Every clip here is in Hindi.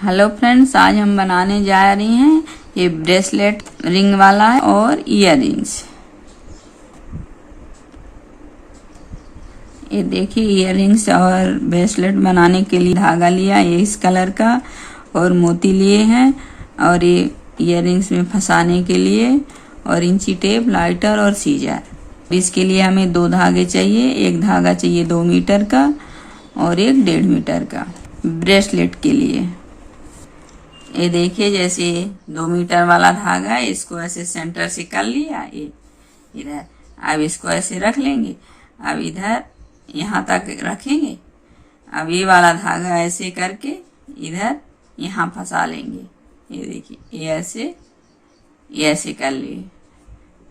हेलो फ्रेंड्स, आज हम बनाने जा रही हैं ये ब्रेसलेट रिंग वाला है और ईयर रिंग्स। ये देखिए ईयर रिंग्स और ब्रेसलेट बनाने के लिए धागा लिया ये इस कलर का और मोती लिए हैं और ये ईयर रिंग्स में फंसाने के लिए और इंची टेप, लाइटर और सीजर। इसके लिए हमें 2 धागे चाहिए। एक धागा चाहिए 2 मीटर का और एक 1.5 मीटर का ब्रेसलेट के लिए। ये देखिए जैसे 2 मीटर वाला धागा है, इसको ऐसे सेंटर से कर लिया ये इधर। अब इसको ऐसे रख लेंगे, अब इधर यहाँ तक रखेंगे। अब ये वाला धागा ऐसे करके इधर यहाँ फंसा लेंगे। ये देखिए ये ऐसे कर लिए,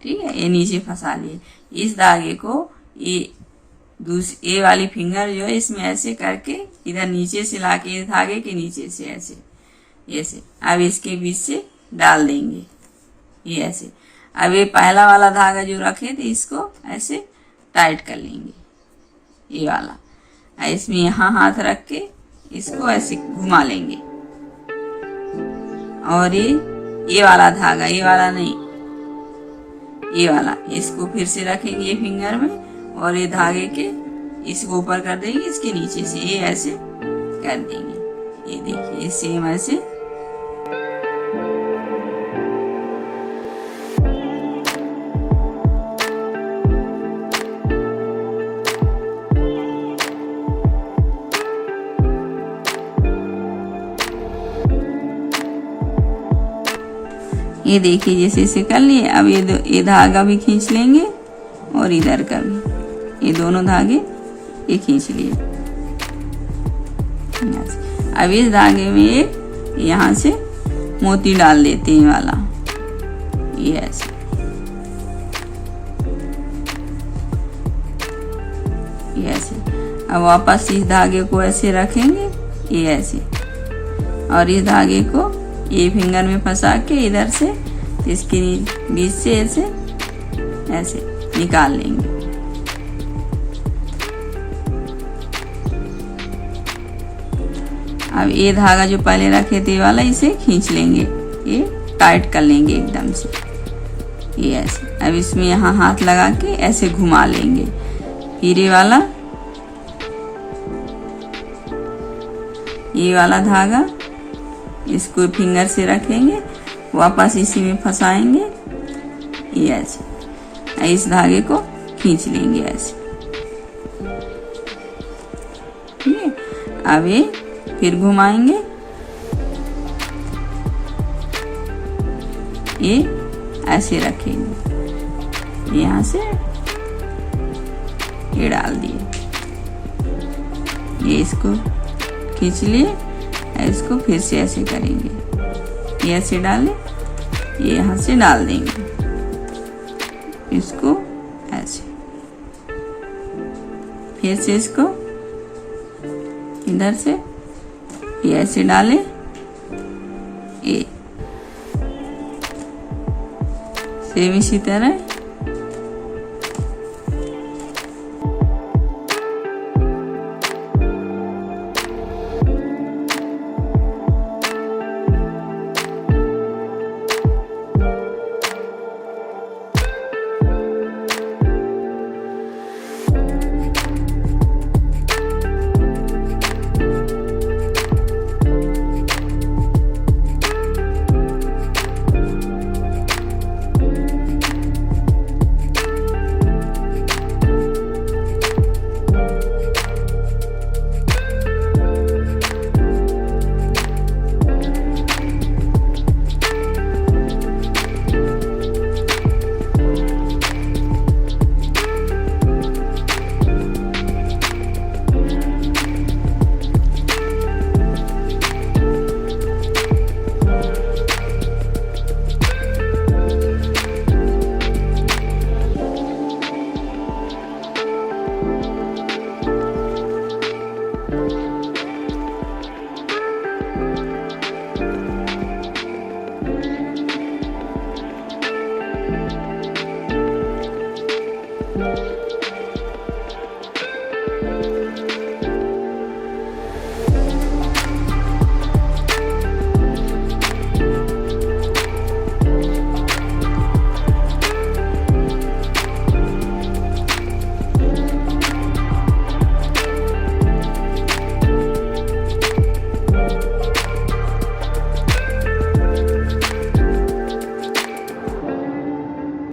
ठीक है। ये नीचे फंसा लिए। इस धागे को ये वाली फिंगर जो है इसमें ऐसे करके इधर नीचे से लाके इस धागे के नीचे से ऐसे अब इसके बीच से डाल देंगे ये ऐसे। अब ये पहला वाला धागा जो रखे थे इसको ऐसे टाइट कर लेंगे ये वाला। इसमें यहाँ हाथ रख के इसको ऐसे घुमा लेंगे और ये वाला धागा, ये वाला नहीं, ये वाला, इसको फिर से रखेंगे ये फिंगर में और ये धागे के इसको ऊपर कर देंगे, इसके नीचे से ये ऐसे कर देंगे। ये देखिए ये सेम ऐसे। ये देखिए जैसे इसे कर लिए। अब ये धागा भी खींच लेंगे और इधर का भी, ये दोनों धागे ये खींच लिए। अब इस धागे में एक यहाँ से मोती डाल देते हैं वाला, ये ऐसे। ये ऐसे। अब वापस इस धागे को ऐसे रखेंगे ये ऐसे और इस धागे को ये फिंगर में फंसा के इधर से इसके बीच से ऐसे निकाल लेंगे। अब ये धागा जो पहले रखे थे वाला इसे खींच लेंगे, ये टाइट कर लेंगे एकदम से ये ऐसे। अब इसमें यहाँ हाथ लगा के ऐसे घुमा लेंगे। फिर ये वाला धागा इसको फिंगर से रखेंगे, वापस इसी में फंसाएंगे ये ऐसे। इस धागे को खींच लेंगे ऐसे, ठीक है। अब ये फिर घुमाएंगे, ये ऐसे रखेंगे, यहाँ से ये डाल दिए, ये इसको खींच लिए। इसको फिर से ऐसे करेंगे, ये ऐसे डालें, ये यहाँ से डाल देंगे, इसको ऐसे। फिर से इसको इधर से ये ऐसे डालें, ये सेम इसी तरह।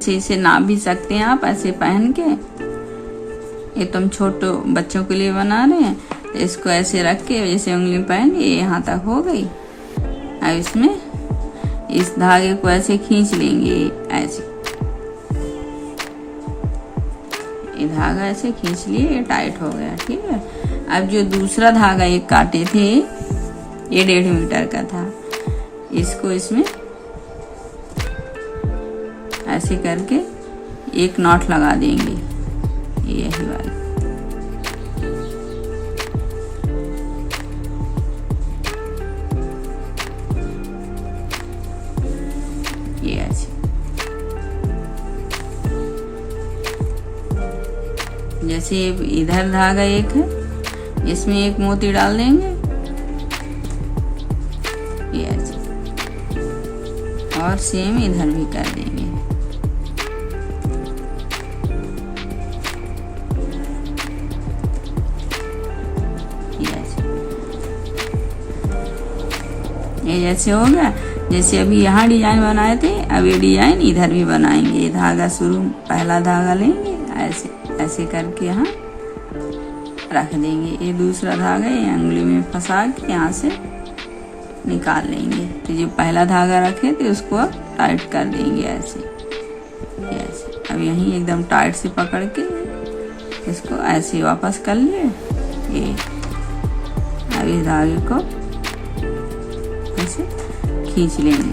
ऐसे इसे नाप भी सकते हैं आप ऐसे पहन के। ये तुम छोटे बच्चों के लिए बना रहे हैं तो इसको ऐसे रख के जैसे उंगली पहन के यहाँ तक हो गई। अब इसमें इस धागे को ऐसे खींच लेंगे, ऐसे ये धागा ऐसे खींच लिए, ये टाइट हो गया। ठीक है, अब जो दूसरा धागा एक काटे थे ये 1.5 मीटर का था, इसको इसमें ऐसे करके एक नॉट लगा देंगे, यही वाली। ये ऐसे जैसे इधर धागा एक है, इसमें एक मोती डाल देंगे, ये ऐसे, और सेम इधर भी कर देंगे। ये जैसे हो गया। जैसे अभी यहाँ डिजाइन बनाए थे, अब ये डिजाइन इधर भी बनाएंगे। ये धागा शुरू पहला धागा लेंगे, ऐसे ऐसे करके यहाँ रख देंगे। ये दूसरा धागा ये उंगली में फंसा के यहाँ से निकाल लेंगे। तो जो पहला धागा रखे थे उसको टाइट कर देंगे ऐसे, ऐसे। अब यहीं एकदम टाइट से पकड़ के इसको ऐसे वापस कर लिए। ये अब इस धागे को ऐसे खींच लेंगे।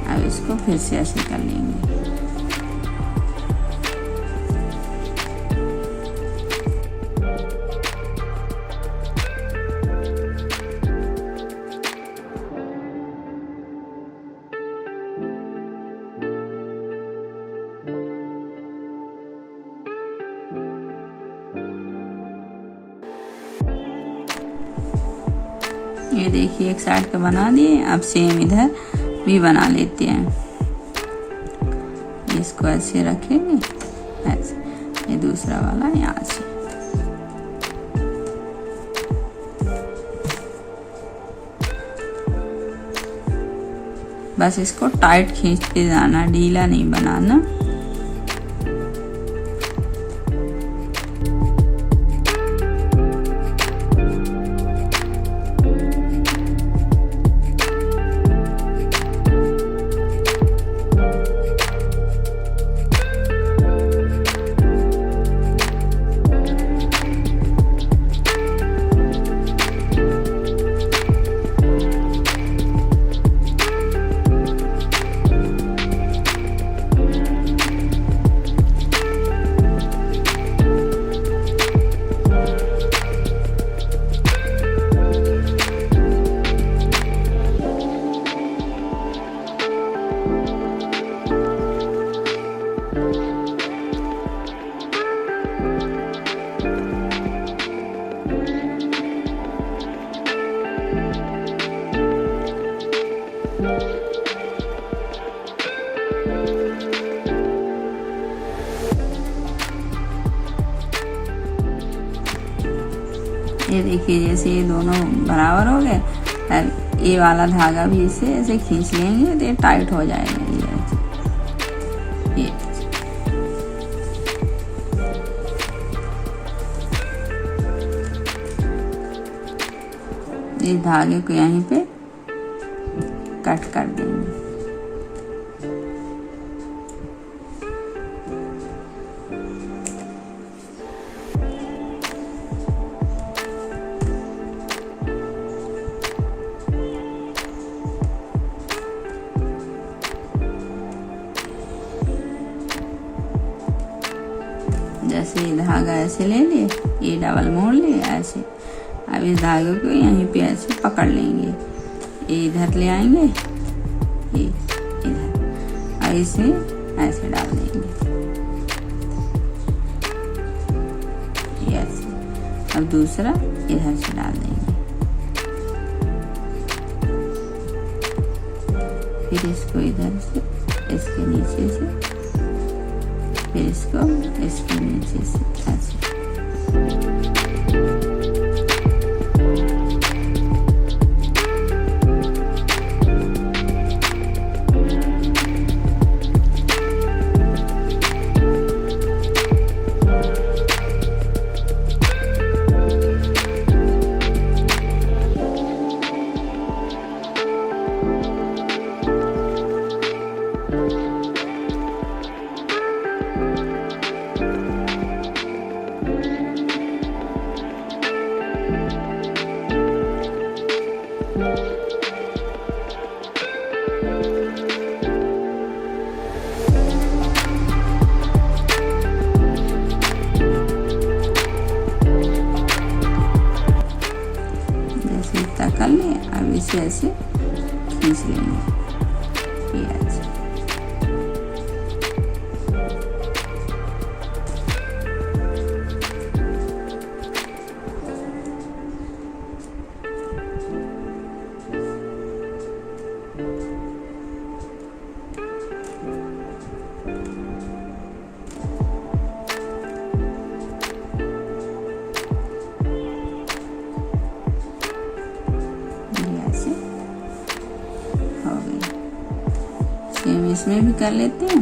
अब इसको फिर से ऐसे कर लेंगे। ये देखिए एक साइड का बना दिए। अब सेम इधर भी बना लेते हैं। इसको ऐसे रखेंगे, ऐसे। ये दूसरा वाला यहाँ से, बस इसको टाइट खींचते जाना, ढीला नहीं बनाना। ये देखिए जैसे ये दोनों बराबर हो गए। और ये वाला धागा भी इसे ऐसे खींच लेंगे तो ये टाइट हो जाएगा। ये धागे को यहीं पे कट कर देंगे। जैसे ये धागा ऐसे ले लिए, ये डबल मोड़ लिए ऐसे। अब इस धागे को यहीं पे ऐसे पकड़ लेंगे, ये इधर ले आएंगे, ये इधर, और इसे ऐसे डाल देंगे, ये ऐसे। अब दूसरा इधर से डाल देंगे, फिर इसको इधर से इसके नीचे से, फिर इसको इसके नीचे से ऐसे। जैसे इतना कर ले, अब इसे ऐसे खींच लेंगे। ये ऐसे हो गई। सेम इसमें भी कर लेते हैं।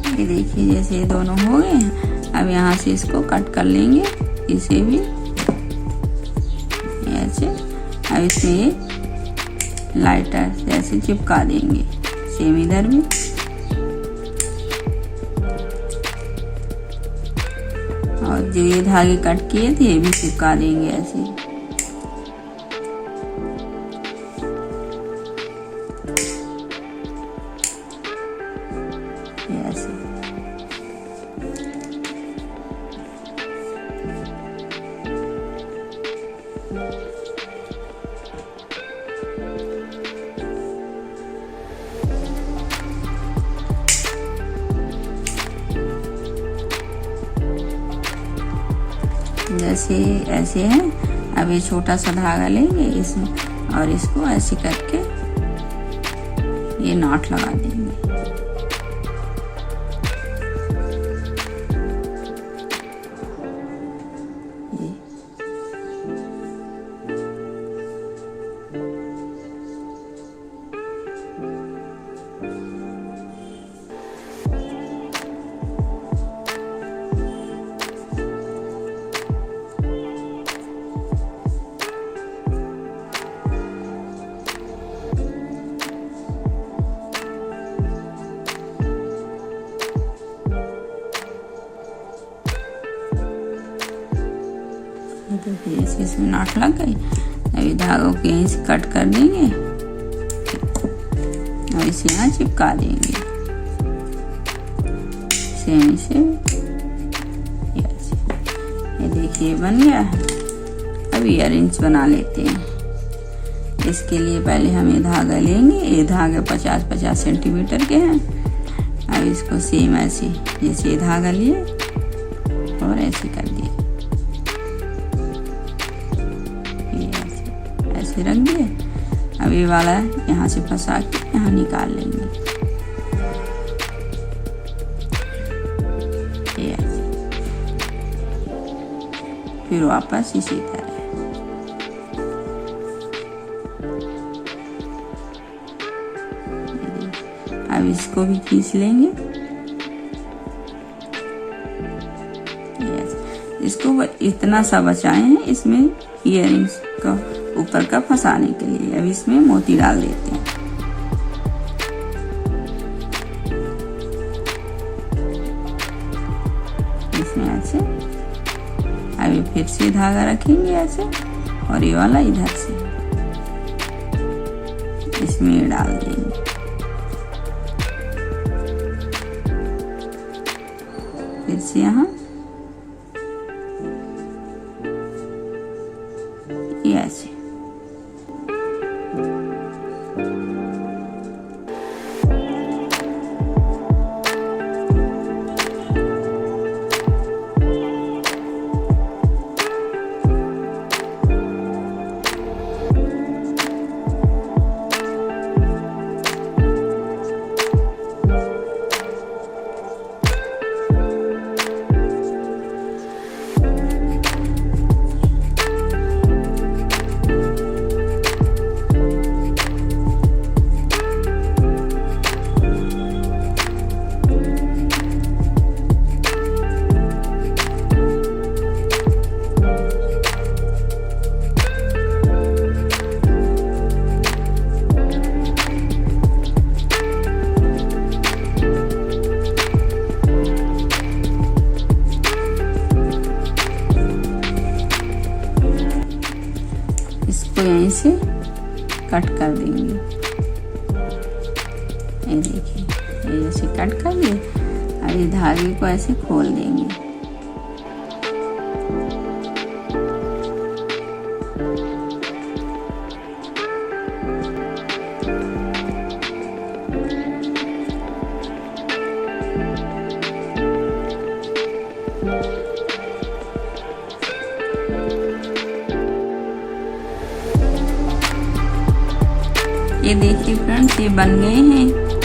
ये देखिए जैसे ये दोनों हो गए हैं। अब यहाँ से इसको कट कर लेंगे, इसे भी ऐसे। अब इसमें ये लाइटर से ऐसे चिपका देंगे, सेम इधर भी। और जो ये धागे कट किए थे ये भी चिपका देंगे ऐसे। ऐसे जैसे ऐसे है। अब ये छोटा सा धागा लेंगे इसमें और इसको ऐसे करके ये नॉट लगा देंगे। देखिए इसमें नॉट लग गई। अभी धागों के यहीं से कट कर देंगे और इसे यहाँ चिपका देंगे सेम से। ये देखिए बन गया है। अब ईयररिंग्स बना लेते हैं। इसके लिए पहले हम ये धागा लेंगे। ये धागे 50-50 सेंटीमीटर के हैं। अब इसको सेम ऐसे जैसे ये धागा लिए और ऐसे कर दिए, ऐसे रख दिए। अब ये वाला यहाँ से फंसा के यहाँ निकाल लेंगे। ये ऐसे, फिर वापस इसी तरह। अब इसको भी खींच लेंगे। इसको इतना सा बचाए हैं इसमें ईयररिंग्स का ऊपर का फंसाने के लिए। अब इसमें मोती डाल देते हैं। इसमें ऐसे। अभी फिर से धागा रखेंगे ऐसे और ये वाला इधर से इसमें डाल देंगे। फिर से यहाँ ऐसे। कट कर देंगे। ये देखिए, ये ऐसे कट कर दिए। अब इस धागे को ऐसे खोल देंगे। ये देखिए फ्रेंड्स, ये बन गए हैं।